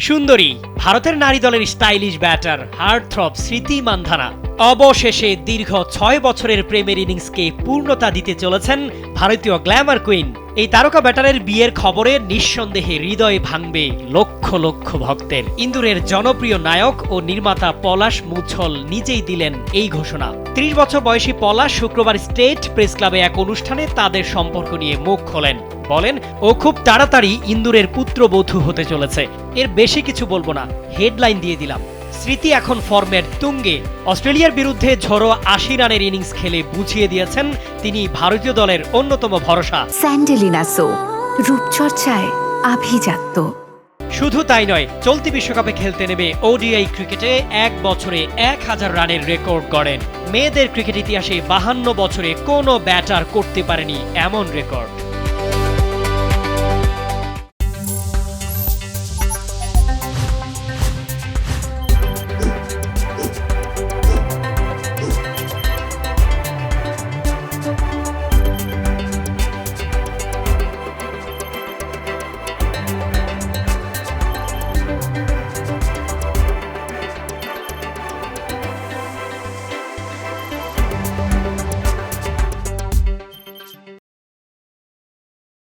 সুন্দরী ভারতের নারী দলের স্টাইলিশ ব্যাটার হার্টথ্রব স্মৃতি মান্ধানা অবশেষে দীর্ঘ ৬ বছরের প্রেমের ইনিংসকে পূর্ণতা দিতে চলেছেন ভারতীয় গ্ল্যামার কুইন। এই তারকা ব্যাটারের বিয়ের খবরে নিঃসন্দেহে হৃদয় ভাঙবে লক্ষ লক্ষ ভক্তের। ইন্দুরের জনপ্রিয় নায়ক ও নির্মাতা পলাশ মুছল নিজেই দিলেন এই ঘোষণা। ৩০ বছর বয়সী পলাশ শুক্রবার স্টেট প্রেস ক্লাবে এক অনুষ্ঠানে তাদের সম্পর্ক নিয়ে মুখ খোলেন। বলেন, ও খুব তাড়াতাড়ি ইন্দুরের পুত্রবধূ হতে চলেছে। এর বেশি কিছু বলবো না, হেডলাইন দিয়ে দিলাম। স্মৃতি এখন ফর্মের তুঙ্গে। অস্ট্রেলিয়ার বিরুদ্ধে ঝড়ো ৮০ রানের ইনিংস খেলে বুঝিয়ে দিয়েছেন তিনি ভারতীয় দলের অন্যতম ভরসা। স্যান্ডেলিনা সো, রূপচর্চায় আভিজাত্য। শুধু তাই নয়, চলতি বিশ্বকাপে খেলতে নেমে ওডিআই ক্রিকেটে এক বছরে ১০০০ রানের রেকর্ড গড়েন। মেয়েদের ক্রিকেট ইতিহাসে ৫২ বছরে কোনো ব্যাটার করতে পারেনি এমন রেকর্ড।